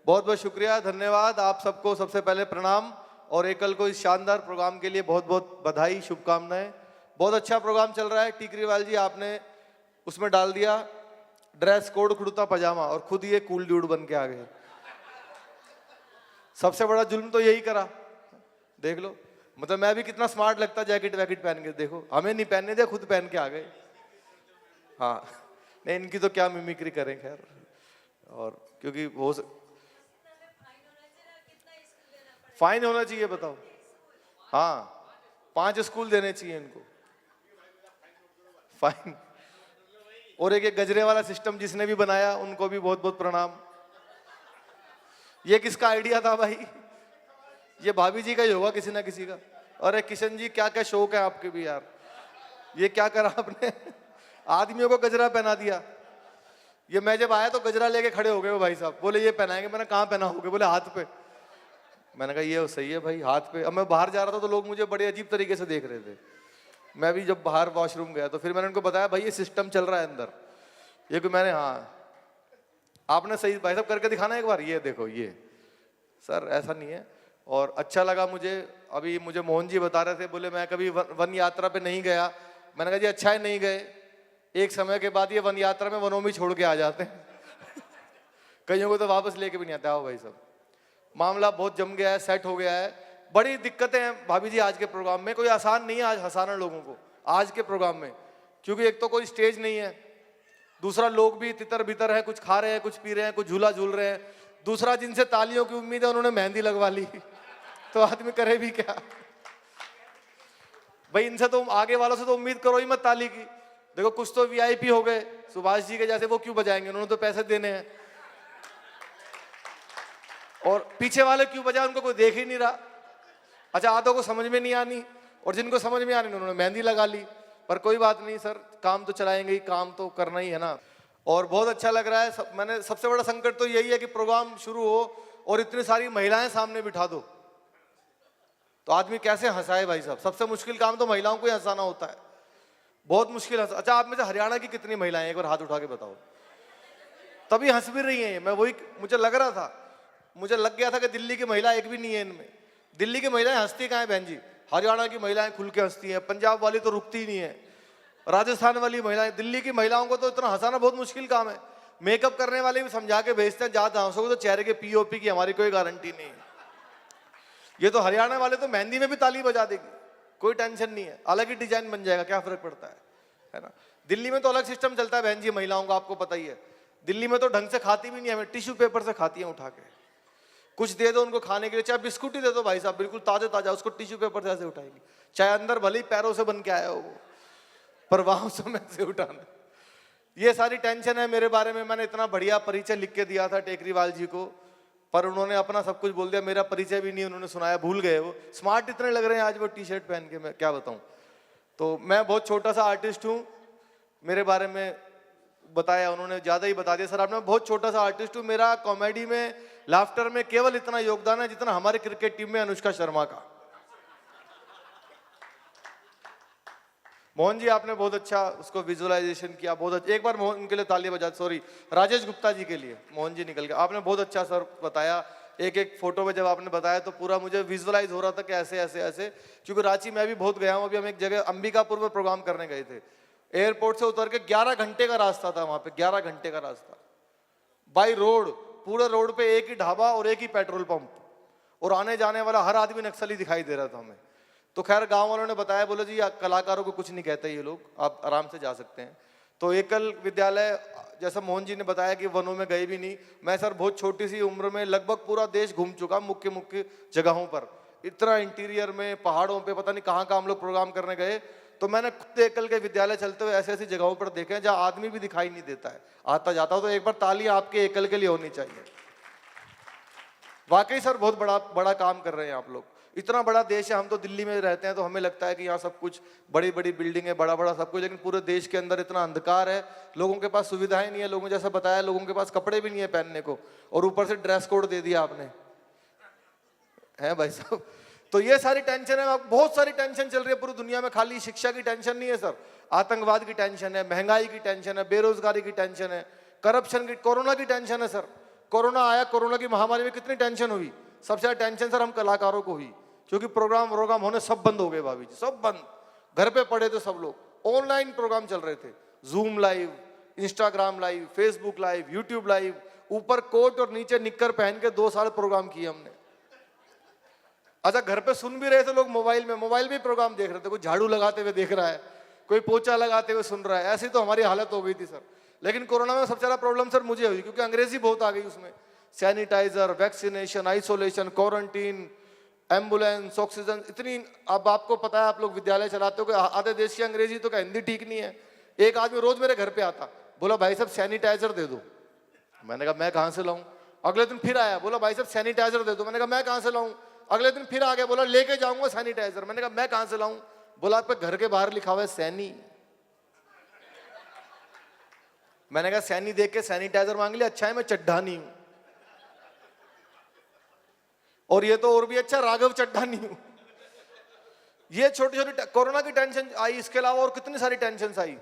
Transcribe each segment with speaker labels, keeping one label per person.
Speaker 1: बहुत बहुत शुक्रिया, धन्यवाद आप सबको। सबसे पहले प्रणाम और एकल को इस शानदार प्रोग्राम के लिए बहुत बहुत बधाई, शुभकामनाएं। बहुत अच्छा प्रोग्राम चल रहा है। टीकरीवाल जी आपने उसमें डाल दिया ड्रेस कोड कुर्ता पजामा और खुद ये कूल ड्यूड बन के आ गए। सबसे बड़ा जुल्म तो यही करा, देख लो। मतलब मैं भी कितना स्मार्ट लगता जैकेट वैकेट पहन के, देखो हमें नहीं पहनने दिया, खुद पहन के आ गए। हाँ नहीं, इनकी तो क्या मिमिक्री करें, खैर। और क्योंकि वो फाइन होना चाहिए, बताओ। हाँ 5 स्कूल देने चाहिए इनको फाइन। और एक गजरे वाला सिस्टम जिसने भी बनाया उनको भी बहुत बहुत प्रणाम। ये किसका आइडिया था भाई? ये भाभी जी का ही होगा, किसी ना किसी का। अरे किशन जी क्या क्या शौक है आपके भी यार, ये क्या करा आपने? आदमियों को गजरा पहना दिया। ये मैं जब आया तो गजरा लेके खड़े हो गए वो भाई साहब, बोले ये पहनाएंगे। मैंने कहाँ पहना होगे? बोले हाथ पे। मैंने कहा ये सही है भाई, हाथ पे। अब मैं बाहर जा रहा था तो लोग मुझे बड़े अजीब तरीके से देख रहे थे। मैं भी जब बाहर वॉशरूम गया तो फिर मैंने उनको बताया भाई ये सिस्टम चल रहा है अंदर। ये कि मैंने, हाँ आपने सही भाई साहब करके दिखाना एक बार, ये देखो ये। सर ऐसा नहीं है। और अच्छा लगा मुझे, अभी मुझे मोहन जी बता रहे थे, बोले मैं कभी वन यात्रा पे नहीं गया। मैंने कहा जी अच्छा है नहीं गए, एक समय के बाद ये वन यात्रा में वनों में छोड़ के आ जाते हैं। कईयों को तो वापस लेके भी नहीं आते। आओ भाई साहब, मामला बहुत जम गया है, सेट हो गया है। बड़ी दिक्कतें हैं भाभी जी आज के प्रोग्राम में। कोई आसान नहीं है आज हंसाना लोगों को आज के प्रोग्राम में, क्योंकि एक तो कोई स्टेज नहीं है, दूसरा लोग भी तितर बितर है, कुछ खा रहे हैं, कुछ पी रहे हैं, कुछ झूला झूल रहे हैं। दूसरा जिनसे तालियों की उम्मीद है उन्होंने मेहंदी लगवा ली। तो आदमी करे भी क्या भाई? इनसे तो आगे वालों से तो उम्मीद करो ही मत ताली की। देखो कुछ तो वीआईपी हो गए सुभाष जी के जैसे, वो क्यों बजाएंगे? उन्होंने तो पैसे देने हैं। और पीछे वाले क्यों बजाए? उनको कोई देख ही नहीं रहा। अच्छा आधों को समझ में नहीं आनी, और जिनको समझ में आनी उन्होंने मेहंदी लगा ली। पर कोई बात नहीं सर, काम तो चलाएंगे ही, काम तो करना ही है ना। और बहुत अच्छा लग रहा है। मैंने सबसे बड़ा संकट तो यही है कि प्रोग्राम शुरू हो और इतनी सारी महिलाएं सामने बिठा दो, तो आदमी कैसे हंसाए भाई साहब? सबसे मुश्किल काम तो महिलाओं को ही हंसाना होता है, बहुत मुश्किल। अच्छा आप में से हरियाणा की कितनी महिलाएं, एक बार हाथ उठा के बताओ। तभी हंस भी रही हैं। मैं वही, मुझे लग रहा था, मुझे लग गया था कि दिल्ली की महिला एक भी नहीं है इनमें। दिल्ली की महिलाएं हंसती कहाँ है बहन जी? हरियाणा की महिलाएं खुल के हंसती हैं, पंजाब वाली तो रुकती ही नहीं है, राजस्थान वाली महिलाएं। दिल्ली की महिलाओं को तो इतना हंसाना बहुत मुश्किल काम है। मेकअप करने वाले भी समझा के भेजते हैं, ज्यादा हंसोगे तो चेहरे के पीओपी की हमारी कोई गारंटी नहीं है। ये तो हरियाणा वाले तो मेहंदी में भी ताली बजा देगी, कोई टेंशन नहीं है, अलग ही डिजाइन बन जाएगा, क्या फर्क पड़ता है ना। दिल्ली में तो अलग सिस्टम चलता है बहन जी महिलाओं का, आपको पता ही है। दिल्ली में तो ढंग से खाती भी नहीं है, हमें टिश्यू पेपर से खाती है उठा के। कुछ दे दो उनको खाने के लिए, चाहे बिस्कुट ही दे दो भाई साहब, बिल्कुल ताजा ताजा, उसको टिश्यू पेपर से ऐसे उठाएगी। चाहे अंदर भले ही पैरों से बन के आया हो वो, पर वहां समय से उठाना। ये सारी टेंशन है मेरे बारे में। मैंने इतना बढ़िया परिचय लिख के दिया था टेकरीवाल जी को, पर उन्होंने अपना सब कुछ बोल दिया, मेरा परिचय भी नहीं उन्होंने सुनाया, भूल गए। वो स्मार्ट इतने लग रहे हैं आज वो टी शर्ट पहन के, मैं क्या बताऊं। तो मैं बहुत छोटा सा आर्टिस्ट हूँ, मेरे बारे में बताया उन्होंने, ज्यादा ही बता दिया सर आपने। बहुत छोटा सा आर्टिस्ट हूँ, मेरा कॉमेडी में, लाफ्टर में केवल इतना योगदान है जितना हमारे क्रिकेट टीम में अनुष्का शर्मा का। मोहन जी आपने बहुत अच्छा उसको विजुअलाइजेशन किया, बहुत अच्छा। एक बार मोहन उनके लिए ताली बजा, सॉरी राजेश गुप्ता जी के लिए, मोहन जी निकल गए। आपने बहुत अच्छा सर बताया, एक एक फोटो में जब आपने बताया तो पूरा मुझे विजुअलाइज हो रहा था कि ऐसे ऐसे ऐसे। क्योंकि रांची मैं भी बहुत गया हूँ, अभी हम एक जगह अंबिकापुर में प्रोग्राम करने गए थे। एयरपोर्ट से उतर के 11 घंटे का रास्ता था वहां पे, 11 घंटे का रास्ता बाई रोड। पूरे रोड पे एक ही ढाबा और एक ही पेट्रोल पंप, और आने जाने वाला हर आदमी नक्सली दिखाई दे रहा था हमें। तो खैर गांव वालों ने बताया, बोले जी कलाकारों को कुछ नहीं कहते ये लोग, आप आराम से जा सकते हैं। तो एकल विद्यालय, जैसा मोहन जी ने बताया कि वनों में गए भी नहीं। मैं सर बहुत छोटी सी उम्र में लगभग पूरा देश घूम चुका, मुख्य मुख्य जगहों पर, इतना इंटीरियर में, पहाड़ों पे, पता नहीं कहाँ कहाँ हम लोग प्रोग्राम करने गए। तो मैंने खुद एकल के विद्यालय चलते हुए ऐसी ऐसी जगहों पर देखे हैं जहाँ आदमी भी दिखाई नहीं देता है आता जाता हो। तो एक बार तालियां आपके एकल के लिए होनी चाहिए। वाकई सर बहुत बड़ा बड़ा काम कर रहे हैं आप लोग। इतना बड़ा देश है, हम तो दिल्ली में रहते हैं तो हमें लगता है कि यहाँ सब कुछ बड़ी बड़ी बिल्डिंग है, बड़ा बड़ा सब कुछ, लेकिन पूरे देश के अंदर इतना अंधकार है, लोगों के पास सुविधाएं नहीं है, लोगों जैसा बताया लोगों के पास कपड़े भी नहीं है पहनने को, और ऊपर से ड्रेस कोड दे दिया आपने, है भाई साहब। तो ये सारी टेंशन है, बहुत सारी टेंशन चल रही है पूरी दुनिया में। खाली शिक्षा की टेंशन नहीं है सर, आतंकवाद की टेंशन है, महंगाई की टेंशन है, बेरोजगारी की टेंशन है, करप्शन की, कोरोना की टेंशन है सर। कोरोना आया, कोरोना की महामारी में कितनी टेंशन हुई। सबसे ज्यादा टेंशन सर हम कलाकारों को हुई, क्योंकि प्रोग्राम होने सब बंद हो गए भाभी जी, सब बंद। घर पे पड़े थे सब लोग, ऑनलाइन प्रोग्राम चल रहे थे, zoom live, Instagram live, Facebook live, YouTube live, ऊपर कोट और नीचे निक्कर पहन के 2 साल प्रोग्राम किए हमने। अच्छा, घर पे सुन भी रहे थे लोग, मोबाइल में प्रोग्राम देख रहे थे, कोई झाड़ू लगाते हुए देख रहा है, कोई पोछा लगाते हुए सुन रहा है। ऐसी तो हमारी हालत हो गई थी सर। लेकिन कोरोना में सबसे ज्यादा प्रॉब्लम सर मुझे हुई, क्योंकि अंग्रेजी बहुत आ गई उसमें। Sanitizer, vaccination, isolation, quarantine, ambulance, oxygen, इतनी। अब आपको पता है, आप लोग विद्यालय चलाते हो कि आधे देश की अंग्रेजी तो क्या हिंदी ठीक नहीं है। एक आदमी रोज मेरे घर पे आता, बोला भाई साहब सैनिटाइजर दे दो। मैंने कहा मैं कहां से लाऊं। अगले दिन फिर आया, बोला भाई साहब सैनिटाइजर दे दो। मैंने कहा मैं कहां से लाऊं। अगले दिन फिर आ गया, बोला लेके जाऊंगा सैनिटाइजर। मैंने कहा मैं कहां से लाऊं। बोला आपके घर के बाहर लिखा हुआ है सैनी। मैंने कहा सैनी देख के सैनिटाइजर मांग लिया, अच्छा है मैं चड्ढा नहीं हूं। और ये तो और भी अच्छा, राघव चड्ढा नहीं हूं। ये छोटी छोटी कोरोना की टेंशन आई, इसके अलावा और कितनी सारी टेंशन आई।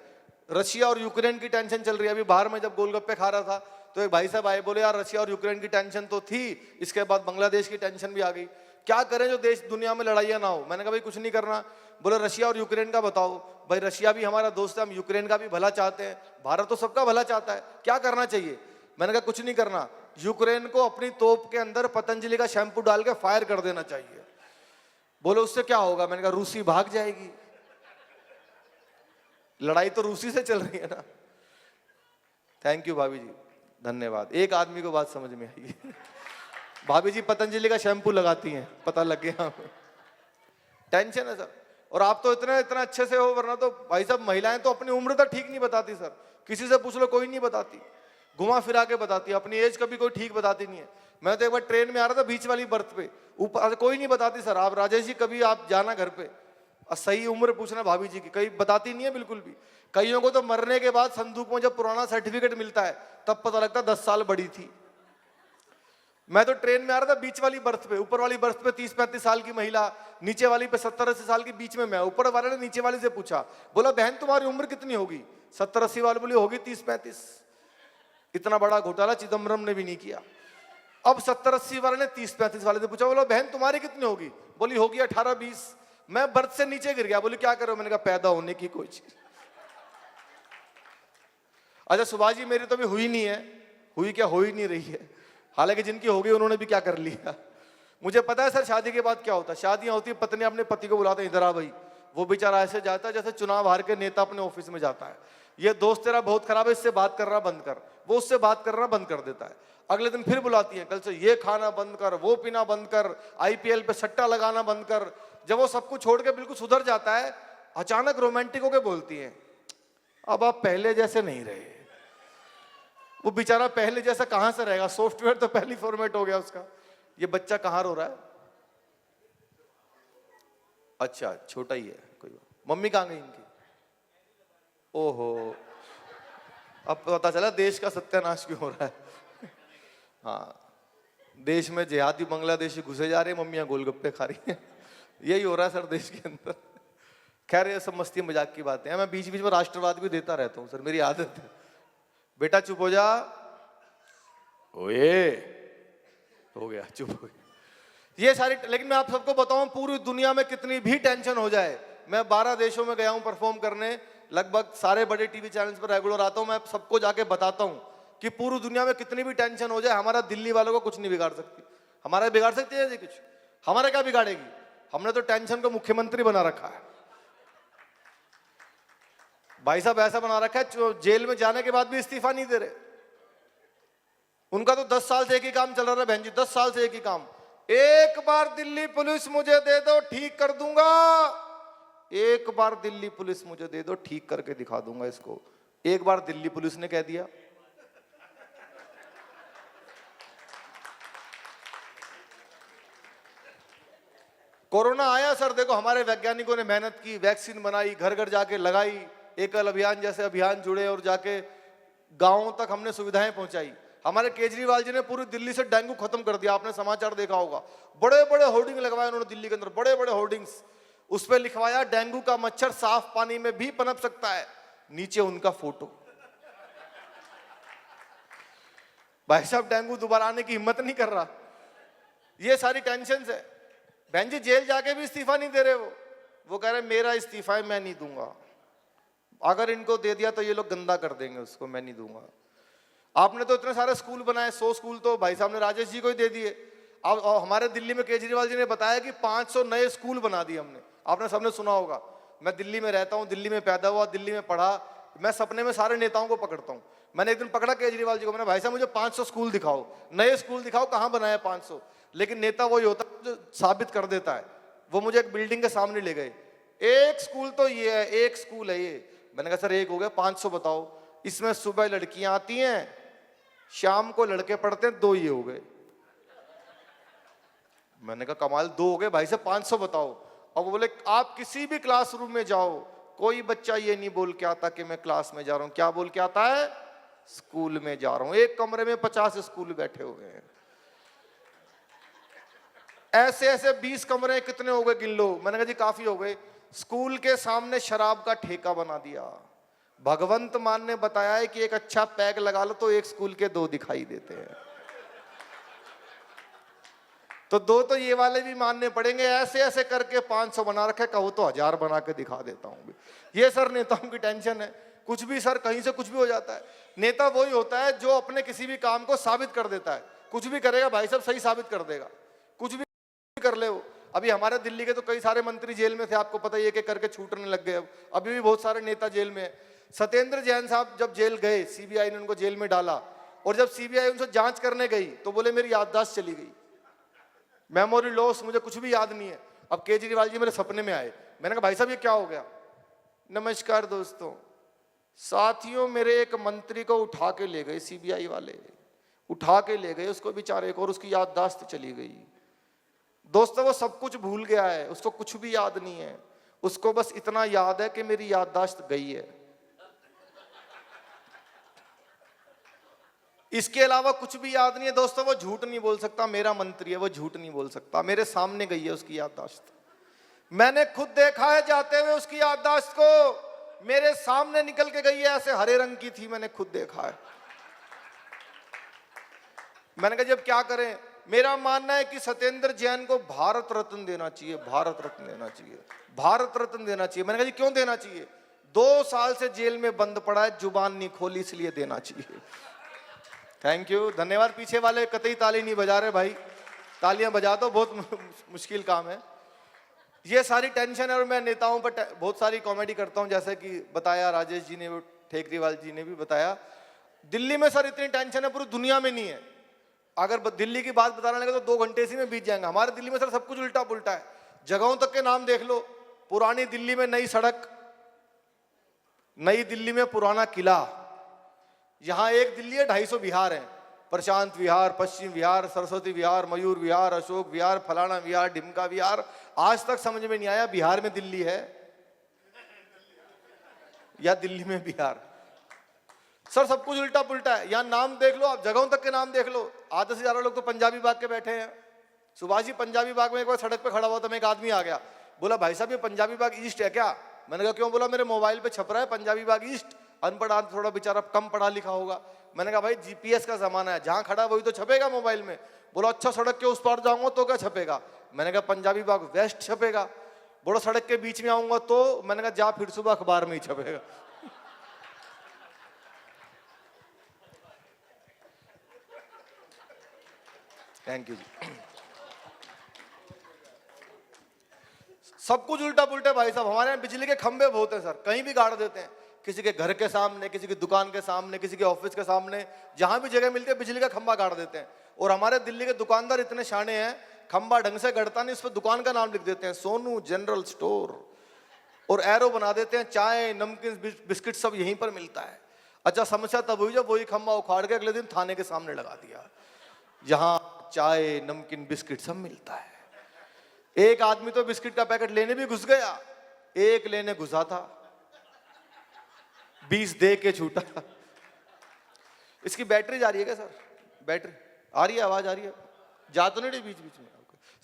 Speaker 1: रशिया और यूक्रेन की टेंशन चल रही है। अभी बाहर में जब गोलगप्पे खा रहा था तो एक भाई साहब आए, बोले यार रशिया और यूक्रेन की टेंशन तो थी, इसके बाद बांग्लादेश की टेंशन भी आ गई, क्या करें जो देश दुनिया में लड़ाइयां ना हो। मैंने कहा भाई कुछ नहीं करना। बोले रशिया और यूक्रेन का बताओ। भाई रशिया भी हमारा दोस्त है, हम यूक्रेन का भी भला चाहते हैं, भारत तो सबका भला चाहता है, क्या करना चाहिए। मैंने कहा कुछ नहीं करना, यूक्रेन को अपनी तोप के अंदर पतंजलि का शैम्पू डाल के फायर कर देना चाहिए। बोले उससे क्या होगा। मैंने कहा रूसी भाग जाएगी, लड़ाई तो रूसी से चल रही है ना। थैंक यू भाभी जी, धन्यवाद। एक आदमी को बात समझ में आई। भाभी जी पतंजलि का शैम्पू लगाती हैं, पता लग गया। टेंशन है सर। और आप तो इतना इतना अच्छे से हो, वरना तो भाई साहब महिलाएं तो अपनी उम्र तक ठीक नहीं बताती सर। किसी से पूछ लो कोई नहीं बताती, घुमा फिरा के बताती है, अपनी एज कभी कोई ठीक बताती नहीं है। मैं तो एक बार ट्रेन में आ रहा था, बीच वाली बर्थ पे, ऊपर कोई नहीं बताती सर। आप राजेश जी कभी आप जाना घर पे, सही उम्र पूछना भाभी जी की, कहीं बताती नहीं है बिल्कुल भी। कईयों को तो मरने के बाद संदूक में जब पुराना सर्टिफिकेट मिलता है तब पता लगता है 10 साल बड़ी थी। मैं तो ट्रेन में आ रहा था, बीच वाली बर्थ पे, ऊपर वाली बर्थ पे 30-35 साल की महिला, नीचे वाली पे 70-80 साल की, बीच में मैं। ऊपर वाले ने नीचे वाली से पूछा, बोला बहन तुम्हारी उम्र कितनी होगी। 70-80 वाली बोली होगी 30-35। इतना बड़ा घोटाला चिदम्बरम ने भी नहीं किया। अब 70-80 वाले ने 30-35 वाले से पूछा, बोला बहन तुम्हारी कितनी होगी। बोली होगी 18-20। मैं बर्थ से नीचे गिर गया। बोली क्या करो। मैंने कहा पैदा होने की कोई चीज। अच्छा सुभाष जी मेरी तो अभी हुई नहीं है। हुई क्या, हो ही नहीं रही है। हालांकि जिनकी हो गई उन्होंने भी क्या कर लिया। मुझे पता है सर शादी के बाद क्या होता है। शादियां होती है, पत्नी अपने पति को बुलाते हैं, इधर आ भाई। वो बेचारा ऐसे जाता है जैसे चुनाव हार के नेता अपने ऑफिस में जाता है। ये दोस्त तेरा बहुत खराब है, इससे बात करना बंद कर। वो उससे बात करना बंद कर देता है। अगले दिन फिर बुलाती है, कल से ये खाना बंद कर, वो पीना बंद कर, आईपीएल पे सट्टा लगाना बंद कर। जब वो सब कुछ छोड़ के बिल्कुल सुधर जाता है, अचानक रोमांटिक होके बोलती है, अब आप पहले जैसे नहीं रहे। वो बेचारा पहले जैसा कहां से रहेगा, सॉफ्टवेयर तो पहली फॉर्मेट हो गया उसका। ये बच्चा कहां रो रहा है। अच्छा छोटा ही है, कोई बात। मम्मी कहां गई इनकी। ओहो, अब पता चला देश का सत्यानाश क्यों हो रहा है। हाँ, देश में जिहादी बांग्लादेशी घुसे जा रहे हैं, मम्मियां गोलगप्पे खा रही हैं। यही हो रहा है सर देश के अंदर। खैर ये सब मस्ती मजाक की बातें हैं। मैं बीच बीच में राष्ट्रवाद भी देता रहता हूँ सर, मेरी आदत है। बेटा चुप हो जा। ओए हो गया, चुप हो गया। ये सारी, लेकिन मैं आप सबको बताऊं पूरी दुनिया में कितनी भी टेंशन हो जाए, मैं 12 देशों में गया हूं परफॉर्म करने, लगभग सारे बड़े टीवी चैनल्स पर रेगुलर आता हूं। मैं सबको जाके बताता हूं कि पूरी दुनिया में कितनी भी टेंशन हो जाए, हमारा दिल्ली वालों को कुछ नहीं बिगाड़ सकती। हमारा बिगाड़ सकती है जी कुछ, हमारा क्या बिगाड़ेगी। हमने तो टेंशन को मुख्यमंत्री बना रखा है भाई साहब। ऐसा बना रखा है जेल में जाने के बाद भी इस्तीफा नहीं दे रहे। उनका तो 10 साल से एक ही काम चल रहा है बहन जी, 10 साल से एक ही काम। एक बार दिल्ली पुलिस मुझे दे दो, ठीक कर दूंगा। एक बार दिल्ली पुलिस मुझे दे दो, ठीक करके दिखा दूंगा इसको। एक बार दिल्ली पुलिस ने कह दिया। कोरोना आया सर, देखो हमारे वैज्ञानिकों ने मेहनत की, वैक्सीन बनाई, घर घर जाके लगाई, एकल अभियान जैसे अभियान जुड़े और जाके गांवों तक हमने सुविधाएं पहुंचाई। हमारे केजरीवाल जी ने पूरी दिल्ली से डेंगू खत्म कर दिया। आपने समाचार देखा होगा, बड़े बड़े होर्डिंग लगवाए उन्होंने दिल्ली के अंदर, बड़े बड़े होर्डिंग्स। उस पर लिखवाया डेंगू का मच्छर साफ पानी में भी पनप सकता है, नीचे उनका फोटो। भाई साहब डेंगू दोबारा आने की हिम्मत नहीं कर रहा। ये सारी टेंशन है। बहन जी जेल जाके भी इस्तीफा नहीं दे रहे वो कह रहे मेरा इस्तीफा है, मैं नहीं दूंगा, अगर इनको दे दिया तो ये लोग गंदा कर देंगे उसको, मैं नहीं दूंगा। आपने तो इतने सारे स्कूल बनाए, 100 स्कूल तो भाई साहब ने राजेश जी को ही दे दिए। अब हमारे दिल्ली में केजरीवाल जी ने बताया कि 500 नए स्कूल बना दिए हमने। आपने सबने सुना होगा। मैं दिल्ली में रहता हूँ, दिल्ली में पैदा हुआ, दिल्ली में पढ़ा, मैं सपने में सारे नेताओं को पकड़ता हूँ। मैंने एक दिन पकड़ा केजरीवाल जी को, मैंने भाई साहब मुझे 500 स्कूल दिखाओ, नए स्कूल दिखाओ, कहाँ बनाया 500। लेकिन नेता वही होता है जो साबित कर देता है। वो मुझे एक बिल्डिंग के सामने ले गए, एक स्कूल तो ये है, एक स्कूल है ये। मैंने कहा सर एक हो गया, 500 बताओ। इसमें सुबह लड़कियां आती हैं, शाम को लड़के पढ़ते हैं, 2 ये हो गए। मैंने कहा कमाल, 2 हो गए भाई साहब, 500 बताओ। और वो बोले आप किसी भी क्लासरूम में जाओ, कोई बच्चा ये नहीं बोल के आता कि मैं क्लास में जा रहा हूं। क्या बोल के आता है? स्कूल में जा रहा हूं। एक कमरे में 50 स्कूल बैठे हुए हैं। ऐसे ऐसे 20 कमरे कितने हो गए गिन लो। मैंने कहा जी काफी हो गए। स्कूल के सामने शराब का ठेका बना दिया। भगवंत मान ने बताया है कि एक अच्छा पैक लगा लो तो एक स्कूल के 2 दिखाई देते हैं। तो 2 तो ये वाले भी मानने पड़ेंगे। ऐसे ऐसे करके 500 बना रखे, कहो तो 1000 बना के दिखा देता हूं। ये सर नेताओं की टेंशन है। कुछ भी सर, कहीं से कुछ भी हो जाता है। नेता वही होता है जो अपने किसी भी काम को साबित कर देता है। कुछ भी करेगा भाई साहब सही साबित कर देगा, कुछ भी कर ले वो। अभी हमारे दिल्ली के तो कई सारे मंत्री जेल में थे, आपको पता ही है कि करके छूटने लग गए। अब अभी भी बहुत सारे नेता जेल में है। सत्येंद्र जैन साहब जब जेल गए, सीबीआई ने उनको जेल में डाला, और जब सीबीआई उनसे जांच करने गई तो बोले मेरी याददाश्त चली गई, मेमोरी लॉस, मुझे कुछ भी याद नहीं है। अब केजरीवाल जी मेरे सपने में आए। मैंने कहा भाई साहब ये क्या हो गया? नमस्कार दोस्तों, साथियों मेरे एक मंत्री को उठा के ले गए सीबीआई वाले, उठा के ले गए उसको बेचारे को, और उसकी याददाश्त चली गई। दोस्तों वो सब कुछ भूल गया है, उसको कुछ भी याद नहीं है। उसको बस इतना याद है कि मेरी याददाश्त गई है, इसके अलावा कुछ भी याद नहीं है। दोस्तों वो झूठ नहीं बोल सकता, मेरा मंत्री है, वो झूठ नहीं बोल सकता। मेरे सामने गई है उसकी याददाश्त, मैंने खुद देखा है जाते हुए उसकी याददाश्त को, मेरे सामने निकल के गई है, ऐसे हरे रंग की थी, मैंने खुद देखा है। मैंने कहा जब क्या करें? मेरा मानना है कि सत्येंद्र जैन को भारत रत्न देना चाहिए, भारत रत्न देना चाहिए, भारत रत्न देना चाहिए। मैंने कहा जी क्यों देना चाहिए? 2 साल से जेल में बंद पड़ा है, जुबान नहीं खोली, इसलिए देना चाहिए। थैंक यू, धन्यवाद। पीछे वाले कतई ताली नहीं बजा रहे भाई, तालियां बजा दो, बहुत मुश्किल काम है। ये सारी टेंशन है। और मैं नेताओं पर बहुत सारी कॉमेडी करता हूं, जैसे कि बताया राजेश जी ने, ठेकरीवाल जी ने भी बताया। दिल्ली में सर इतनी टेंशन है, पूरी दुनिया में नहीं है। अगर दिल्ली की बात बताने लगे तो 2 घंटे इसी में बीत जाएंगे। हमारे दिल्ली में सर सब कुछ उल्टा पुल्टा है। जगहों तक के नाम देख लो। पुरानी दिल्ली में नई सड़क, नई दिल्ली में पुराना किला। यहां एक दिल्ली है, 250 विहार हैं। प्रशांत विहार, पश्चिम विहार, सरस्वती विहार, मयूर विहार, अशोक विहार, फलाना विहार, ढिमका विहार। आज तक समझ में नहीं आया बिहार में दिल्ली है या दिल्ली में बिहार। सर सब कुछ उल्टा पुल्टा है। यहाँ नाम देख लो आप, जगहों तक के नाम देख लो। आधे से ज्यादा लोग तो पंजाबी बाग के बैठे हैं। सुभाष जी पंजाबी बाग में एक बार सड़क पे खड़ा हुआ था, मैं एक आदमी आ गया, बोला भाई साहब ये पंजाबी बाग ईस्ट है क्या? मैंने कहा क्यों? बोला मेरे मोबाइल पे छप रहा है पंजाबी बाग ईस्ट। अनपढ़ आदमी, थोड़ा बेचारा कम पढ़ा लिखा होगा। मैंने कहा भाई जीपीएस का जमाना है, जहां खड़ा वही तो छपेगा मोबाइल में। बोला अच्छा सड़क के उस पार जाऊंगा तो क्या छपेगा? मैंने कहा पंजाबी बाग वेस्ट छपेगा। बोलो सड़क के बीच में आऊंगा तो? मैंने कहा जा फिर सुबह अखबार में ही छपेगा। थैंक यू जी। सब कुछ उल्टा पुल्टा भाई साहब। हमारे यहाँ बिजली के खंभे बहुत हैं सर, कहीं भी गाड़ देते हैं। किसी के घर के सामने, किसी की दुकान के सामने, किसी के ऑफिस के सामने, जहां भी जगह मिलती है बिजली का खंभा गाड़ देते हैं। और हमारे दिल्ली के दुकानदार इतने शाने हैं, खंभा ढंग से गढ़ता नहीं, उस पर दुकान का नाम लिख देते हैं, सोनू जनरल स्टोर, और एरो बना देते हैं। चाय, नमकीन, बिस्किट सब यहीं पर मिलता है। अच्छा समस्या तब हुई जब वही खंभा उखाड़ के अगले दिन थाने के सामने लगा दिया, जहां चाय, नमकीन, बिस्किट सब मिलता है। एक आदमी तो बिस्किट का पैकेट लेने भी घुस गया, एक लेने घुसा था, 20 दे के छूटा। इसकी बैटरी जा रही है क्या सर? बैटरी आ रही है, आवाज आ रही है? जा तो नहीं रही बीच बीच में?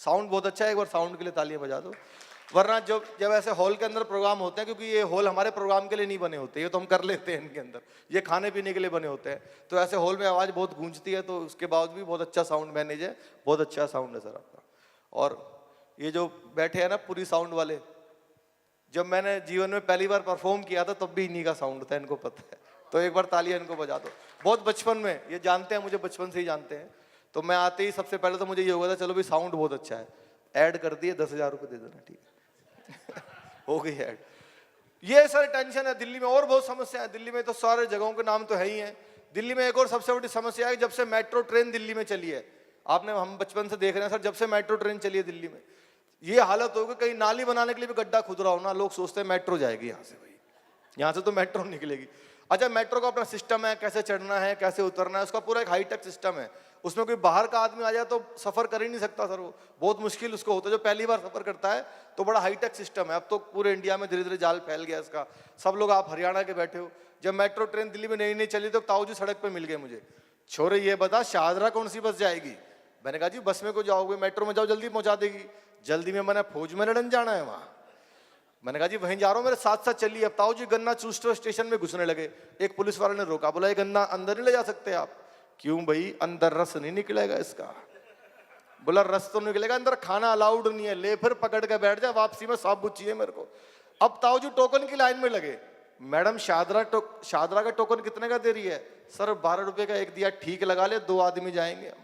Speaker 1: साउंड बहुत अच्छा है, एक बार साउंड के लिए तालियां बजा दो। वरना जब ऐसे हॉल के अंदर प्रोग्राम होते हैं, क्योंकि ये हॉल हमारे प्रोग्राम के लिए नहीं बने होते, ये तो हम कर लेते हैं इनके अंदर, ये खाने पीने के लिए बने होते हैं, तो ऐसे हॉल में आवाज़ बहुत गूंजती है, तो उसके बावजूद भी बहुत अच्छा साउंड मैनेज है, बहुत अच्छा साउंड है सर आपका। और ये जो बैठे हैं ना पूरी साउंड वाले, जब मैंने जीवन में पहली बार परफॉर्म किया था तब भी इन्हीं का साउंड था, इनको पता है, तो एक बार तालियां इनको बजा दो। बहुत बचपन में, ये जानते हैं मुझे, बचपन से ही जानते हैं, तो मैं आते ही सबसे पहले तो मुझे ये हुआ था, चलो भाई साउंड बहुत अच्छा है, ऐड कर दिए, 10,000 रुपये दे देना, ठीक है हो गई ऐड। ये सर टेंशन है दिल्ली में, और बहुत समस्या है दिल्ली में, तो सारे जगहों के नाम तो है ही है। दिल्ली में एक और सबसे बड़ी समस्या है, जब से मेट्रो ट्रेन दिल्ली में चली है, आपने, हम बचपन से देख रहे हैं सर, जब से मेट्रो ट्रेन चली है दिल्ली में, ये हालत होगी, कहीं नाली बनाने के लिए भी गड्ढा खुद रहा हो ना, लोग सोचते हैं मेट्रो जाएगी यहाँ से, भाई यहाँ से तो मेट्रो निकलेगी। अच्छा, मेट्रो का अपना सिस्टम है, कैसे चढ़ना है, कैसे उतरना है, उसका पूरा एक हाईटेक सिस्टम है, उसमें कोई बाहर का आदमी आ जाए तो सफर कर ही नहीं सकता सर, वो बहुत मुश्किल उसको होता है, जो पहली बार सफर करता है, तो बड़ा हाईटेक सिस्टम है। अब तो पूरे इंडिया में धीरे धीरे जाल फैल गया इसका, सब लोग, आप हरियाणा के बैठे हो, जब मेट्रो ट्रेन दिल्ली में नई नई चली तो ताऊजी सड़क पे मिल गए मुझे, छोरे ये बता शाहदरा कौन सी बस जाएगी? मैंने कहा जी बस में को जाओगे, मेट्रो में जाओ, जल्दी पहुंचा देगी। जल्दी में मैंने फौज में लड़न जाना है वहां, मैंने कहा जी वहीं जा रहा हूँ, मेरे साथ साथ चलिए। अब ताऊ जी गन्ना चूसते स्टेशन में घुसने लगे, एक पुलिस वाले ने रोका, बोला ये गन्ना अंदर नहीं ले जा सकते आप। क्यों भाई? अंदर रस नहीं निकलेगा इसका। बोला रस तो निकलेगा, अंदर खाना अलाउड नहीं है, ले फिर पकड़ के बैठ जाए, वापसी में साफ बुच्ची है मेरे को। अब ताऊ जी टोकन की लाइन में लगे, मैडम शादरा का टोकन कितने का दे रही है? सर 12 रुपए का एक दिया, ठीक लगा ले, 2 आदमी जाएंगे हम।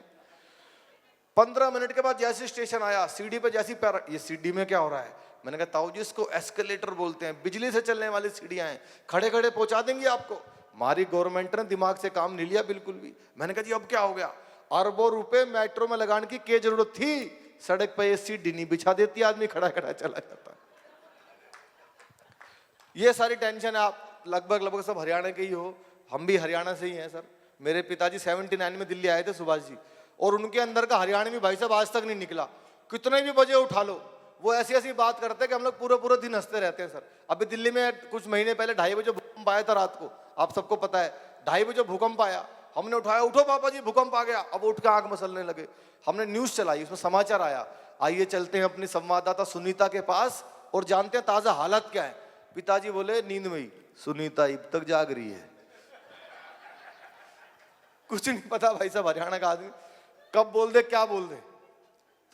Speaker 1: 15 मिनट के बाद जैसे स्टेशन आया, सीढ़ी पे जैसी पैर, ये सीढ़ी में क्या हो रहा है? मैंने कहा ताऊ जी इसको एस्केलेटर बोलते हैं, बिजली से चलने वाली सीढ़ियां हैं, खड़े खड़े पहुंचा देंगे आपको। हमारी गवर्नमेंट ने दिमाग से काम नहीं लिया बिल्कुल भी। मैंने कहा जी अब क्या हो गया? अरबों रुपए मेट्रो में लगाने की क्या जरूरत थी? सड़क पे ये सीढ़ी नहीं बिछा देती, आदमी खड़ा खड़ा चला जाता। ये सारी टेंशन आप लगभग सब हरियाणा के ही हो, हम भी हरियाणा से ही हैं सर। मेरे पिताजी 79 में दिल्ली आए थे, सुभाष जी, और उनके अंदर का हरियाणवी भाई साहब आज तक नहीं निकला। कितने भी बजे उठा लो, वो ऐसी ऐसी बात करते हैं कि हम लोग पूरा पूरा दिन हंसते रहते हैं सर। अभी दिल्ली में कुछ महीने पहले 2:30 बजे भूकंप आया था रात को, आप सबको पता है। 2:30 बजे भूकंप आया, हमने उठाया, उठो पापा जी भूकंप आ गया। अब उठ के आंख मसलने लगे। हमने न्यूज चलाई, उसमें समाचार आया। आइए चलते हैं अपनी संवाददाता सुनीता के पास और जानते हैं ताजा हालत क्या है। पिताजी बोले नींद में ही, सुनीता अब तक जाग रही है। कुछ नहीं पता भाई साहब, हरियाणा का आदमी कब बोल दे क्या बोल दे।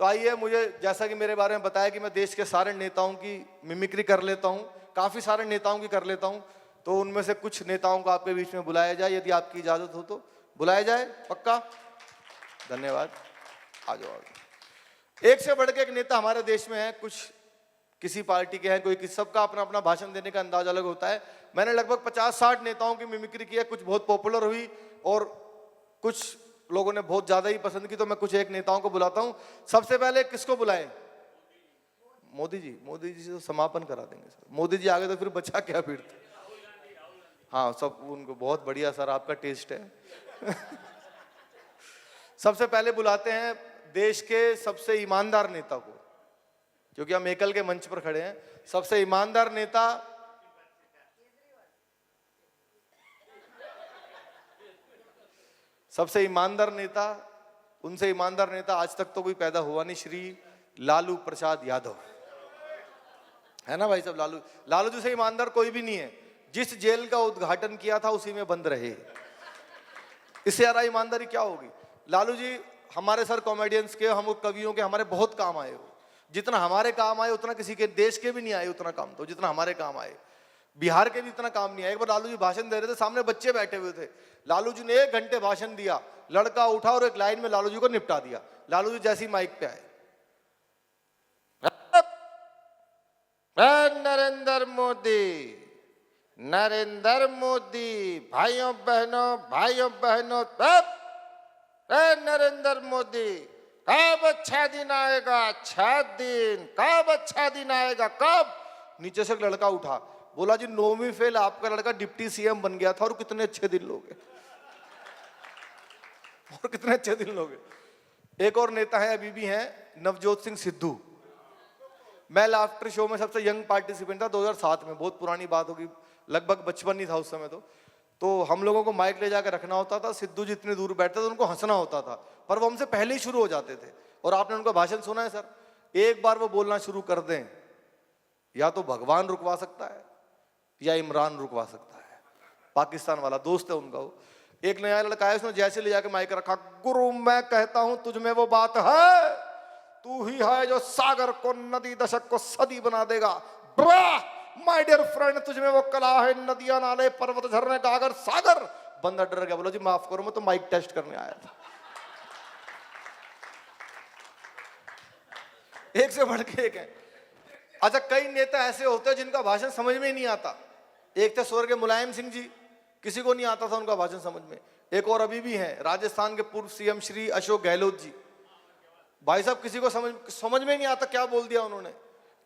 Speaker 1: तो आइए, मुझे जैसा कि मेरे बारे में बताया कि मैं देश के सारे नेताओं की मिमिक्री कर लेता हूं, काफी सारे नेताओं की कर लेता हूं, तो उनमें से कुछ नेताओं को आपके बीच में बुलाया जाए, यदि आपकी इजाजत हो तो बुलाया जाए। पक्का? धन्यवाद। आ जाओ। एक से बढ़ के एक नेता हमारे देश में है, कुछ किसी पार्टी के हैं, कोई किसी, सबका अपना अपना भाषण देने का अंदाज अलग होता है। मैंने लगभग 50-60 नेताओं की मिमिक्री की है, कुछ बहुत पॉपुलर हुई और कुछ लोगों ने बहुत ज्यादा ही पसंद की, तो मैं कुछ एक नेताओं को बुलाता हूं। सबसे पहले किसको बुलाएं? मोदी जी। मोदी जी से तो समापन करा देंगे सर। मोदी जी आगे तो फिर बचा क्या फिर? हाँ सब उनको, बहुत बढ़िया सर, आपका टेस्ट है। सबसे पहले बुलाते हैं देश के सबसे ईमानदार नेता को, क्योंकि हम एकल के मंच पर खड़े हैं। सबसे ईमानदार नेता उनसे ईमानदार नेता आज तक तो कोई पैदा हुआ नहीं, श्री लालू प्रसाद यादव, है ना भाई साहब। लालू जी से ईमानदार कोई भी नहीं है। जिस जेल का उद्घाटन किया था उसी में बंद रहे, इससे ज्यादा ईमानदारी क्या होगी? लालू जी हमारे सर कॉमेडियंस के, हम कवियों के हमारे बहुत काम आए हो। जितना हमारे काम आए उतना किसी के देश के भी नहीं आए, उतना काम तो जितना हमारे काम आए। बिहार के भी इतना काम नहीं आया। एक बार लालू जी भाषण दे रहे थे, सामने बच्चे बैठे हुए थे। लालू जी ने 1 घंटे भाषण दिया, लड़का उठा और एक लाइन में लालू जी को निपटा दिया। लालू जी जैसी माइक पे आए, नरेंद्र मोदी, भाइयों बहनों, नरेंद्र मोदी, कब अच्छा दिन आएगा? कब अच्छा दिन आएगा? कब? नीचे से एक लड़का उठा, बोला जी 9वीं फेल आपका लड़का डिप्टी सीएम बन गया था, और कितने अच्छे दिन लोगे, और कितने अच्छे दिन लोगे। एक और नेता है, अभी भी हैं, नवजोत सिंह सिद्धू। मैं लाफ्टर शो में सबसे यंग पार्टिसिपेंट था 2007 में, बहुत पुरानी बात होगी, लगभग बचपन ही था उस समय। तो हम लोगों को माइक ले जाकर रखना होता था। सिद्धू जी इतने दूर बैठते थे, उनको हंसना होता था, पर वो हमसे पहले ही शुरू हो जाते थे। और आपने उनका भाषण सुना है सर? एक बार वो बोलना शुरू कर दें या तो भगवान रुकवा सकता है या इमरान रुकवा सकता है। पाकिस्तान वाला दोस्त है उनका वो। एक नया लड़का है, उसने जैसे ले जाके माइक रखा, गुरु मैं कहता हूं तुझ में वो बात है, तू ही है जो सागर को नदी दशक को सदी बना देगा। माय डियर फ्रेंड, तुझ में वो कला है, नदियां नाले पर्वत झरने गागर सागर। बंदा डर गया, बोला जी माफ करो, मैं तो माइक टेस्ट करने आया था। एक से बढ़ के एक है। अच्छा, कई नेता ऐसे होते हैं जिनका भाषण समझ में ही नहीं आता। एक थे स्वर्गीय मुलायम सिंह जी, किसी को नहीं आता था उनका भाषण समझ में। एक और अभी भी हैं, राजस्थान के पूर्व सीएम श्री अशोक गहलोत जी। भाई साहब किसी को समझ में नहीं आता क्या बोल दिया उन्होंने,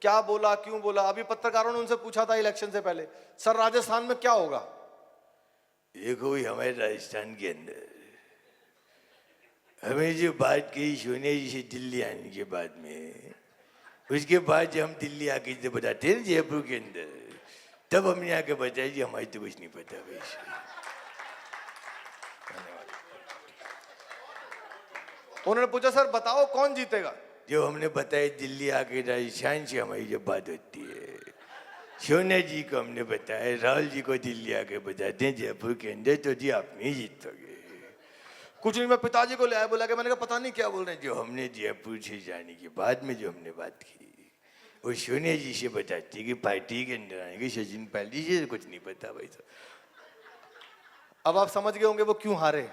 Speaker 1: क्या बोला, क्यों बोला। अभी पत्रकारों ने उनसे पूछा था इलेक्शन से पहले, सर राजस्थान में क्या होगा।
Speaker 2: देखो हमारे राजस्थान के अंदर हमें जो बात कही सोनिया जी से दिल्ली आने के बाद में, उसके बाद जब हम दिल्ली आके जब बताते हैं जयपुर के अंदर, तब हमने आके बताया जी हमारी तो कुछ नहीं पता वैसे।
Speaker 1: उन्होंने पूछा सर बताओ कौन जीतेगा।
Speaker 2: जो हमने बताया दिल्ली आके राजस्थान से हमारी जब बात होती है, सोनिया जी को हमने बताया, राहुल जी को दिल्ली आके बताते हैं जयपुर के अंदर, तो जी आप नहीं जीतोगे।
Speaker 1: कुछ नहीं, मैं पिताजी को ले आया, बोला कि मैंने कहा पता नहीं क्या बोल रहे हैं।
Speaker 2: जो हमने जयपुर से जाने के बाद में जो हमने बात की, वो सोनिया जी से बताती कि पार्टी के अंदर आएंगे सचिन पायलट जी, कुछ नहीं पता भाई साहब।
Speaker 1: अब आप समझ गए होंगे वो क्यों हारे।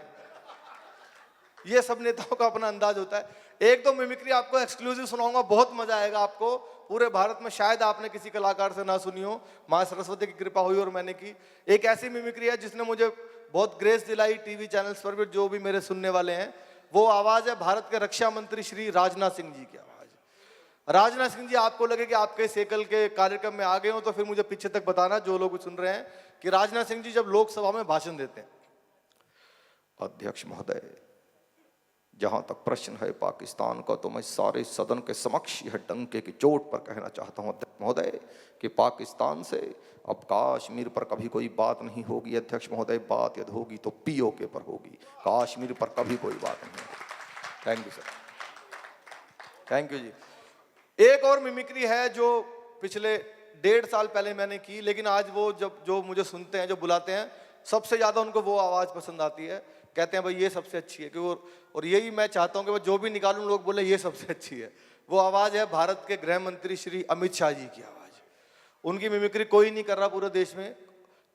Speaker 1: ये सब नेताओं का अपना अंदाज होता है। एक दो मिमिक्री आपको एक्सक्लूसिव सुनाऊंगा, बहुत मजा आएगा आपको। पूरे भारत में शायद आपने किसी कलाकार से ना सुनी हो, मां सरस्वती की कृपा हुई और मैंने की। एक ऐसी मिमिक्री है जिसने मुझे बहुत ग्रेस दिलाई टीवी चैनल्स पर भी, जो भी मेरे सुनने वाले हैं। वो आवाज है भारत के रक्षा मंत्री श्री राजनाथ सिंह जी की आवाज। राजनाथ सिंह जी, आपको लगे कि आपके सेकल के कार्यक्रम में आ गए हो तो फिर मुझे पीछे तक बताना, जो लोग सुन रहे हैं, कि राजनाथ सिंह जी जब लोकसभा में भाषण देते हैं। अध्यक्ष महोदय, जहां तक प्रश्न है पाकिस्तान का, तो मैं सारे सदन के समक्ष यह डंके की चोट पर कहना चाहता हूं अध्यक्ष महोदय कि पाकिस्तान से अब कश्मीर पर कभी कोई बात नहीं होगी। अध्यक्ष महोदय, बात यदि होगी तो पीओके पर होगी, कश्मीर पर कभी कोई बात नहीं होगी। Thank you sir, thank you ji. एक और मिमिक्री है जो पिछले 1.5 साल पहले मैंने की, लेकिन आज वो जब जो मुझे सुनते हैं, जो बुलाते हैं, सबसे ज्यादा उनको वो आवाज पसंद आती है। कहते हैं भाई ये सबसे अच्छी है, क्योंकि और यही मैं चाहता हूं कि जो भी निकालूं लोग बोले ये सबसे अच्छी है। वो आवाज है भारत के गृह मंत्री श्री अमित शाह जी की आवाज। उनकी मिमिक्री कोई नहीं कर रहा पूरे देश में,